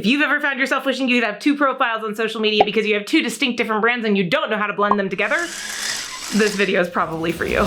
If you've ever found yourself wishing you could have two profiles on social media because you have two distinct different brands and you don't know how to blend them together, this video is probably for you.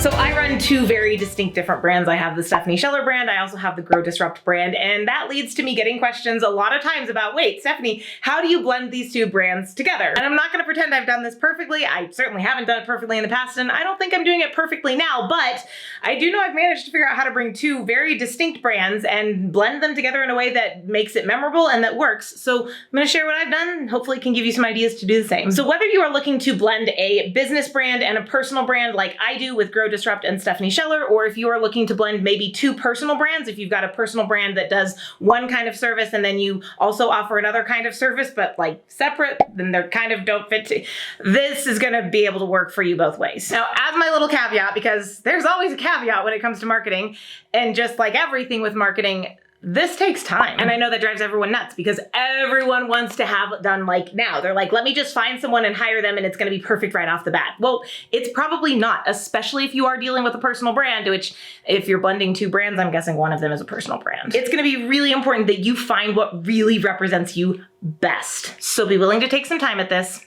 So I run two very distinct different brands. I have the Stephanie Scheller brand. I also have the Grow Disrupt brand. And that leads to me getting questions a lot of times about, wait, Stephanie, how do you blend these two brands together? And I'm not gonna pretend I've done this perfectly. I certainly haven't done it perfectly in the past, and I don't think I'm doing it perfectly now, but I do know I've managed to figure out how to bring two very distinct brands and blend them together in a way that makes it memorable and that works. So I'm gonna share what I've done, and hopefully it can give you some ideas to do the same. So whether you are looking to blend a business brand and a personal brand like I do with Grow Disrupt and Stephanie Scheller, or if you are looking to blend maybe two personal brands, if you've got a personal brand that does one kind of service and then you also offer another kind of service, but like separate, then they're kind of don't fit. This is gonna be able to work for you both ways. Now, as my little caveat, because there's always a caveat when it comes to marketing, and just like everything with marketing, this takes time. And I know that drives everyone nuts because everyone wants to have it done like now. They're like, let me just find someone and hire them and it's gonna be perfect right off the bat. Well, it's probably not, especially if you are dealing with a personal brand, which if you're blending two brands, I'm guessing one of them is a personal brand. It's gonna be really important that you find what really represents you best. So be willing to take some time at this.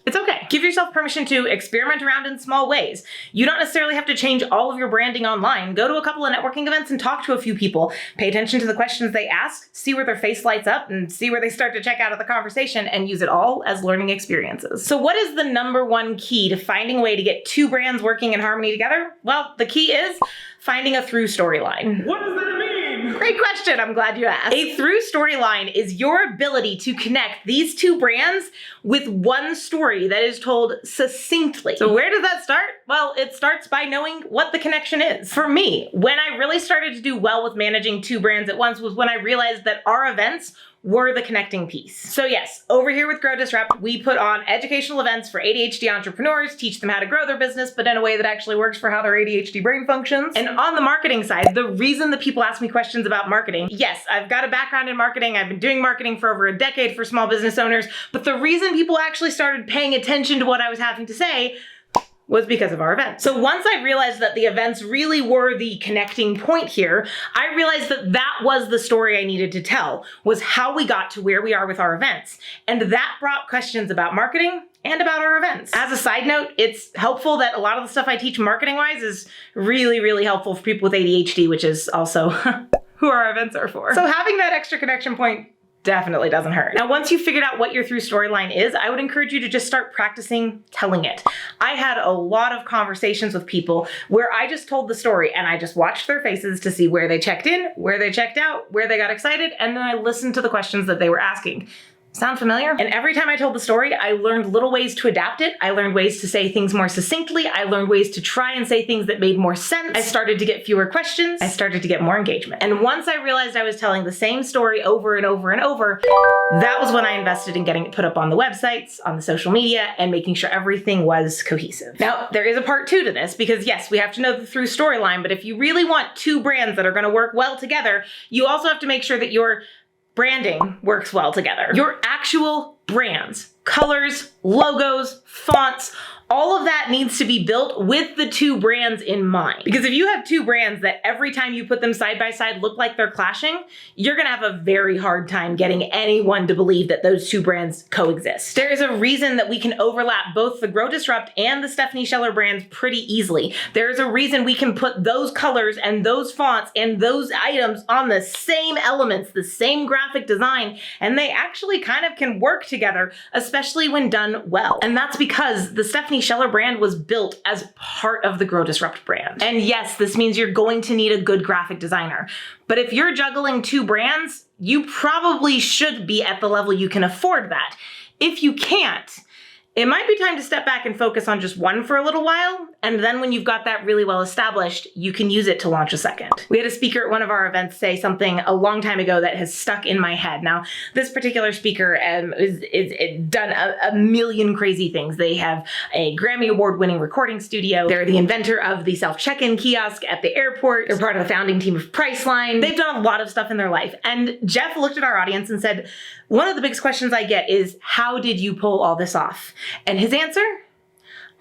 It's okay. Give yourself permission to experiment around in small ways. You don't necessarily have to change all of your branding online. Go to a couple of networking events and talk to a few people. Pay attention to the questions they ask, see where their face lights up, and see where they start to check out of the conversation, and use it all as learning experiences. So what is the number one key to finding a way to get two brands working in harmony together? Well, the key is finding a through storyline. What does that mean? Great question, I'm glad you asked. A through storyline is your ability to connect these two brands with one story that is told succinctly. So where does that start? Well, it starts by knowing what the connection is. For me, when I really started to do well with managing two brands at once was when I realized that our events were the connecting piece. So yes, over here with Grow Disrupt, we put on educational events for ADHD entrepreneurs, teach them how to grow their business, but in a way that actually works for how their ADHD brain functions. And on the marketing side, the reason that people ask me questions about marketing, yes, I've got a background in marketing. I've been doing marketing for over a decade for small business owners, but the reason people actually started paying attention to what I was having to say was because of our events. So once I realized that the events really were the connecting point here, I realized that that was the story I needed to tell, was how we got to where we are with our events. And that brought questions about marketing and about our events. As a side note, it's helpful that a lot of the stuff I teach marketing-wise is really, really helpful for people with ADHD, which is also who our events are for. So having that extra connection point definitely doesn't hurt. Now, once you've figured out what your through storyline is, I would encourage you to just start practicing telling it. I had a lot of conversations with people where I just told the story and I just watched their faces to see where they checked in, where they checked out, where they got excited, and then I listened to the questions that they were asking. Sound familiar? And every time I told the story, I learned little ways to adapt it. I learned ways to say things more succinctly. I learned ways to try and say things that made more sense. I started to get fewer questions. I started to get more engagement. And once I realized I was telling the same story over and over and over, that was when I invested in getting it put up on the websites, on the social media, and making sure everything was cohesive. Now, there is a part two to this because yes, we have to know the through storyline, but if you really want two brands that are gonna work well together, you also have to make sure that your branding works well together. Your actual brands, colors, logos, fonts, all of that needs to be built with the two brands in mind. Because if you have two brands that every time you put them side by side look like they're clashing, you're gonna have a very hard time getting anyone to believe that those two brands coexist. There is a reason that we can overlap both the Grow Disrupt and the Stephanie Scheller brands pretty easily. There is a reason we can put those colors and those fonts and those items on the same elements, the same graphic design, and they actually kind of can work together, especially when done well. And that's because the Stephanie Scheller brand was built as part of the Grow Disrupt brand. And yes, this means you're going to need a good graphic designer. But if you're juggling two brands, you probably should be at the level you can afford that. If you can't, it might be time to step back and focus on just one for a little while, and then when you've got that really well established, you can use it to launch a second. We had a speaker at one of our events say something a long time ago that has stuck in my head. Now, this particular speaker is done a million crazy things. They have a Grammy Award-winning recording studio. They're the inventor of the self-check-in kiosk at the airport. They're part of the founding team of Priceline. They've done a lot of stuff in their life. And Jeff looked at our audience and said, one of the biggest questions I get is, how did you pull all this off? And his answer?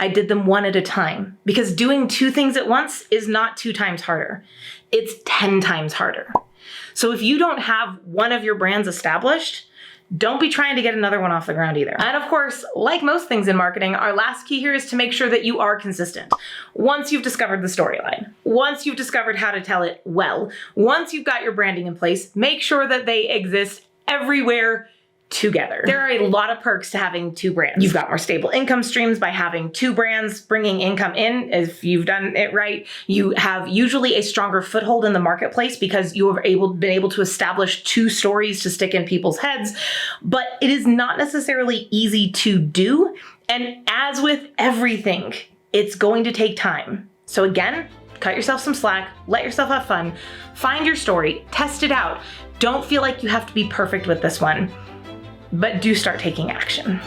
I did them one at a time, because doing 2 things at once is not 2 times harder. It's 10 times harder. So if you don't have one of your brands established, don't be trying to get another one off the ground either. And of course, like most things in marketing, our last key here is to make sure that you are consistent. Once you've discovered the storyline, once you've discovered how to tell it well, once you've got your branding in place, make sure that they exist everywhere together. There are a lot of perks to having 2 brands. You've got more stable income streams by having 2 brands bringing income in. If you've done it right, you have usually a stronger foothold in the marketplace because you have been able to establish 2 stories to stick in people's heads, but it is not necessarily easy to do. And as with everything, it's going to take time. So again, cut yourself some slack, let yourself have fun, find your story, test it out. Don't feel like you have to be perfect with this one, but do start taking action.